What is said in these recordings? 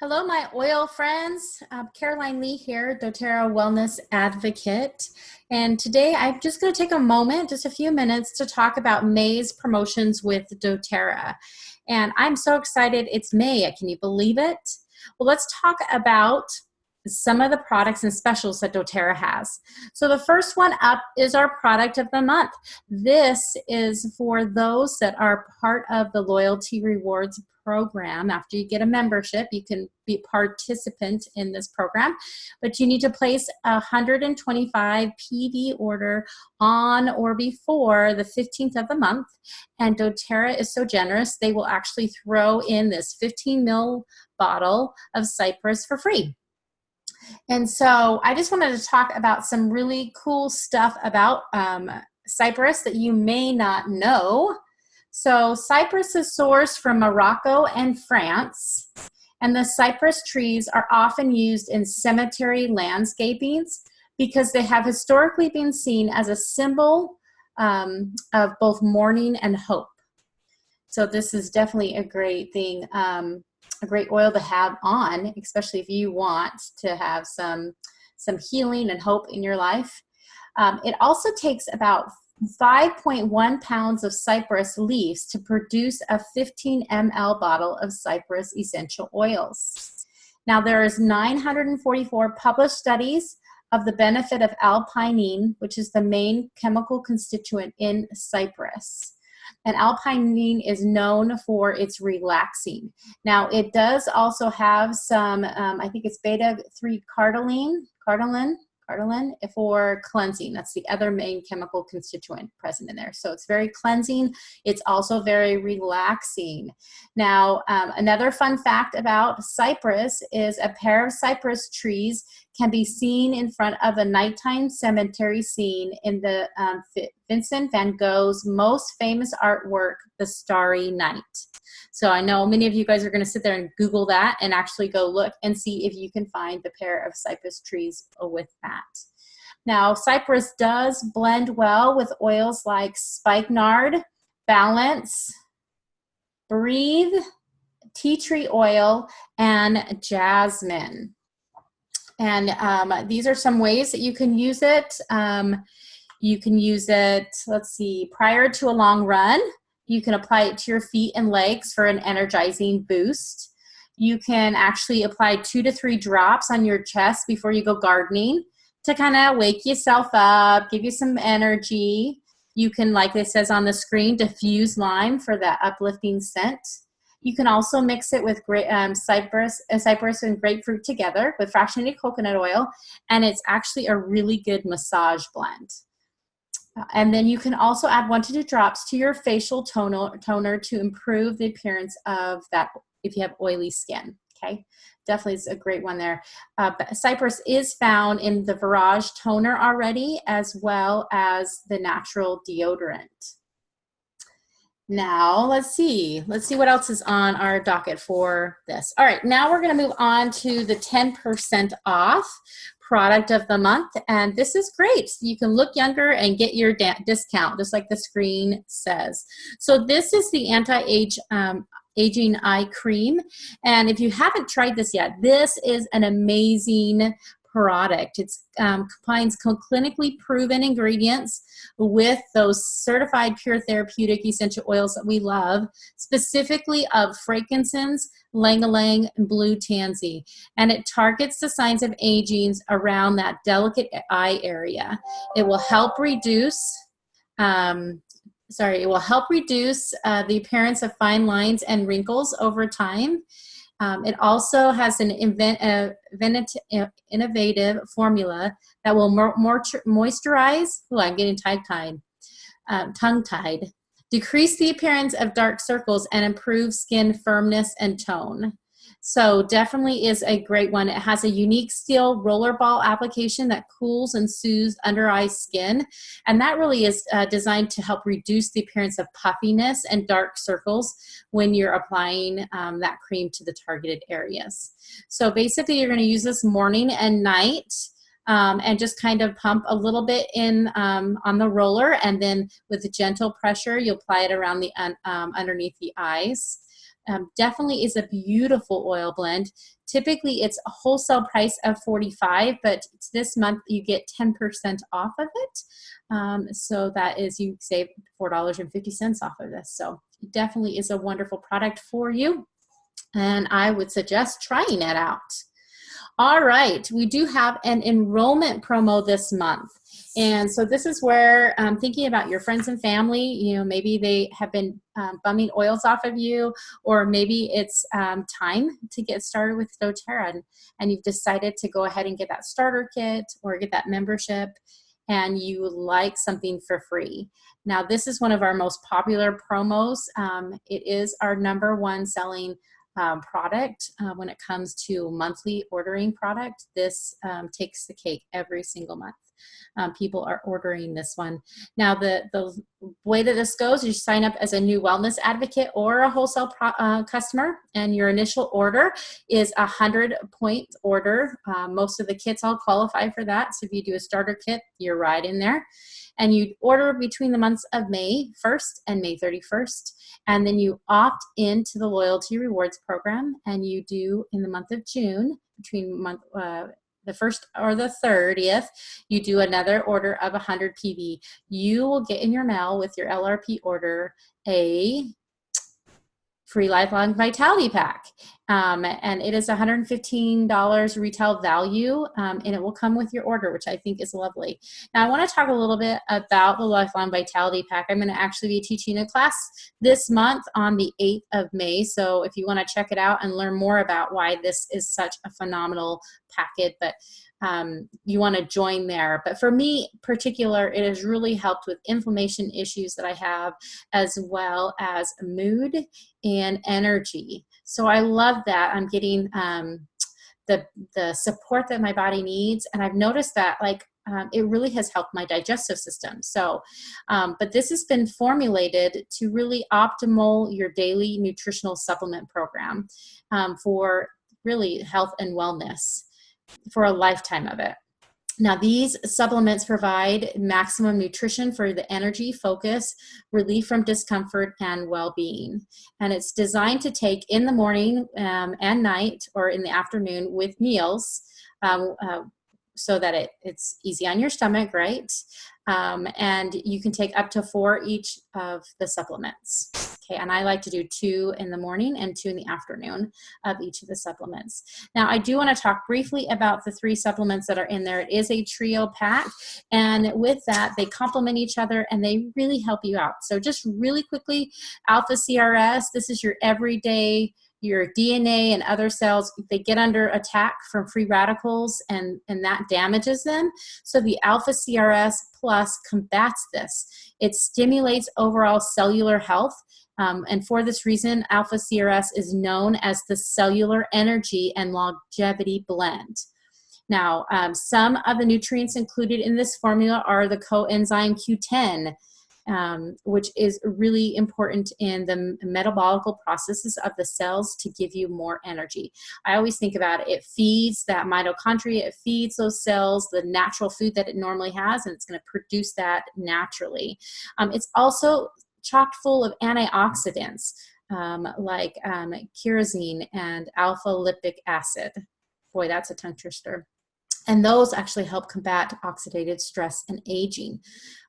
Hello, my oil friends. Caroline Lee here, doTERRA Wellness Advocate. And today I'm just going to take a moment, just a few minutes, to talk about May's promotions with doTERRA. And I'm so excited. It's May. Can you believe it? Well, let's talk about some of the products and specials that doTERRA has. So the first one up is our product of the month. This is for those that are part of the loyalty rewards program. After you get a membership, you can be a participant in this program, but you need to place a 125 PV order on or before the 15th of the month. And doTERRA is so generous, they will actually throw in this 15 ml bottle of Cypress for free. And so I just wanted to talk about some really cool stuff about Cypress that you may not know. So cypress is sourced from Morocco and France, and the cypress trees are often used in cemetery landscapings because they have historically been seen as a symbol of both mourning and hope. So this is definitely a great thing, a great oil to have on, especially if you want to have some healing and hope in your life. It also takes about 5.1 pounds of cypress leaves to produce a 15 ml bottle of cypress essential oils. Now there is 944 published studies of the benefit of L-pinene, which is the main chemical constituent in cypress. And L-pinene is known for its relaxing. Now it does also have some, I think it's beta-3 carnitine for cleansing. That's the other main chemical constituent present in there. So it's very cleansing. It's also very relaxing. Now, another fun fact about cypress is a pair of cypress trees can be seen in front of a nighttime cemetery scene in the Vincent van Gogh's most famous artwork, The Starry Night. So I know many of you guys are going to sit there and Google that and actually go look and see if you can find the pair of cypress trees with that. Now, cypress does blend well with oils like spikenard, balance, breathe, tea tree oil, and jasmine. And these are some ways that you can use it. You can use it, let's see, prior to a long run. You can apply it to your feet and legs for an energizing boost. You can actually apply 2 to 3 drops on your chest before you go gardening to kind of wake yourself up, give you some energy. You can, like it says on the screen, diffuse lime for that uplifting scent. You can also mix it with cypress and grapefruit together with fractionated coconut oil, and it's actually a really good massage blend. And then you can also add 1 to 2 drops to your facial toner to improve the appearance of that if you have oily skin, okay? Definitely is a great one there. Cypress is found in the Virage toner already, as well as the natural deodorant. Now, let's see what else is on our docket for this. All right, now we're gonna move on to the 10% off product of the month, and this is great. You can look younger and get your discount, just like the screen says. So this is the anti-aging eye cream, and if you haven't tried this yet, this is an amazing product. It combines clinically proven ingredients with those certified pure therapeutic essential oils that we love, specifically of frankincense, ylang-ylang, and blue tansy. And it targets the signs of aging around that delicate eye area. It will help reduce the appearance of fine lines and wrinkles over time. It also has an innovative formula that will moisturize, I'm getting tongue-tied, decrease the appearance of dark circles, and improve skin firmness and tone. So definitely is a great one. It has a unique steel rollerball application that cools and soothes under eye skin. And that really is designed to help reduce the appearance of puffiness and dark circles when you're applying that cream to the targeted areas. So basically you're gonna use this morning and night and just kind of pump a little bit in on the roller, and then with a gentle pressure, you'll apply it around the underneath the eyes. Definitely is a beautiful oil blend. Typically, it's a wholesale price of $45, but this month you get 10% off of it. So that is, you save $4.50 off of this. So it definitely is a wonderful product for you, and I would suggest trying it out. All right, we do have an enrollment promo this month. And so this is where thinking about your friends and family, you know, maybe they have been bumming oils off of you, or maybe it's time to get started with doTERRA, and you've decided to go ahead and get that starter kit or get that membership, and you like something for free. Now, this is one of our most popular promos. It is our #1 selling product when it comes to monthly ordering product. This takes the cake every single month. People are ordering this one. Now, the way that this goes is you sign up as a new wellness advocate or a wholesale customer, and your initial order is a 100-point order. Most of the kits all qualify for that. So if you do a starter kit, you're right in there. And you order between the months of May 1st and May 31st. And then you opt into the loyalty rewards program, and you do in the month of June, between the 1st or the 30th, you do another order of 100 PV. You will get in your mail with your LRP order a free lifelong vitality pack. And it is $115 retail value, and it will come with your order, which I think is lovely. Now, I want to talk a little bit about the lifelong vitality pack. I'm going to actually be teaching a class this month on the 8th of May. So if you want to check it out and learn more about why this is such a phenomenal packet, but you want to join there. But for me in particular, it has really helped with inflammation issues that I have, as well as mood and energy. So I love that I'm getting the support that my body needs, and I've noticed that it really has helped my digestive system. So, but this has been formulated to really optimal your daily nutritional supplement program for really health and wellness for a lifetime of it. Now, these supplements provide maximum nutrition for the energy, focus, relief from discomfort, and well-being. And it's designed to take in the morning and night, or in the afternoon with meals, so that it's easy on your stomach, right? And you can take up to 4 each of the supplements. Okay, and I like to do 2 in the morning and 2 in the afternoon of each of the supplements. Now, I do want to talk briefly about the 3 supplements that are in there. It is a trio pack, and with that, they complement each other and they really help you out. So just really quickly, Alpha CRS, this is your everyday, your DNA and other cells, they get under attack from free radicals, and that damages them. So the Alpha CRS Plus combats this. It stimulates overall cellular health. And for this reason, Alpha CRS is known as the cellular energy and longevity blend. Now, some of the nutrients included in this formula are the coenzyme Q10, which is really important in the metabolic processes of the cells to give you more energy. I always think about it. It feeds that mitochondria, it feeds those cells the natural food that it normally has, and it's going to produce that naturally. It's also chock full of antioxidants like kerosene and alpha lipic acid. Boy, that's a tongue twister. And those actually help combat oxidative stress and aging.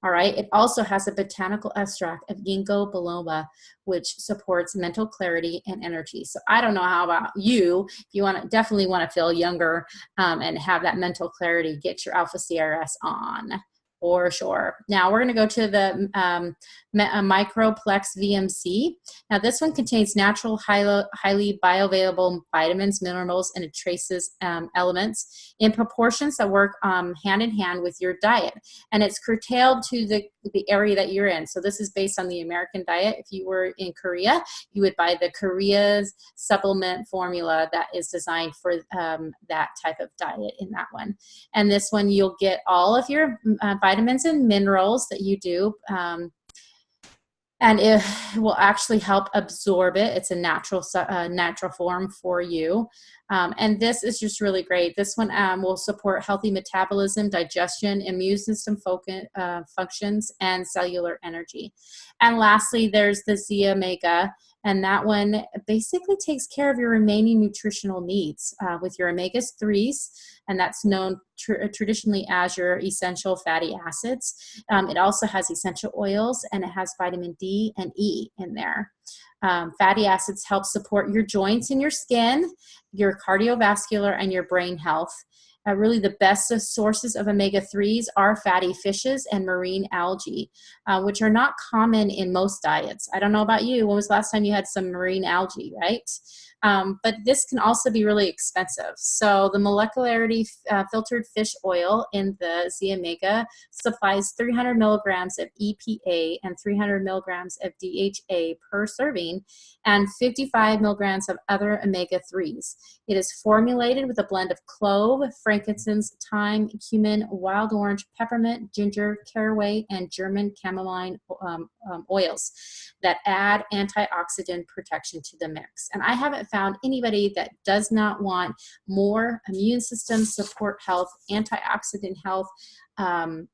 All right. It also has a botanical extract of ginkgo biloba, which supports mental clarity and energy. So I don't know how about you. If you definitely want to feel younger and have that mental clarity, get your Alpha CRS on. For sure. Now we're going to go to the Microplex VMC. Now this one contains natural, highly bioavailable vitamins, minerals, and traces elements in proportions that work hand in hand with your diet. And it's curtailed to the area that you're in. So this is based on the American diet. If you were in Korea, you would buy the Korea's supplement formula that is designed for that type of diet in that one. And this one, you'll get all of your vitamins and minerals that you do, and it will actually help absorb it. It's a natural form for you. And this is just really great. This one will support healthy metabolism, digestion, immune system functions, and cellular energy. And lastly, there's the Z Omega. And that one basically takes care of your remaining nutritional needs with your omega-3s, and that's known traditionally as your essential fatty acids. It also has essential oils, and it has vitamin D and E in there. Fatty acids help support your joints and your skin, your cardiovascular, and your brain health. Really, the best sources of omega-3s are fatty fishes and marine algae, which are not common in most diets. I don't know about you. When was the last time you had some marine algae, right? But this can also be really expensive. So the molecularity filtered fish oil in the Z Omega supplies 300 milligrams of EPA and 300 milligrams of DHA per serving, and 55 milligrams of other omega-3s. It is formulated with a blend of clove, frankincense, thyme, cumin, wild orange, peppermint, ginger, caraway, and German chamomile oils that add antioxidant protection to the mix. And I haven't found anybody that does not want more immune system support health, antioxidant health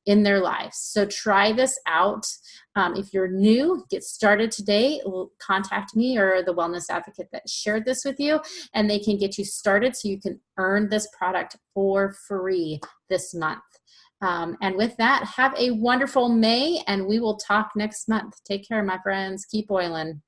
in their lives. So try this out. If you're new, get started today. Contact me or the wellness advocate that shared this with you, and they can get you started so you can earn this product for free this month. And with that, have a wonderful May, and we will talk next month. Take care, my friends. Keep oiling.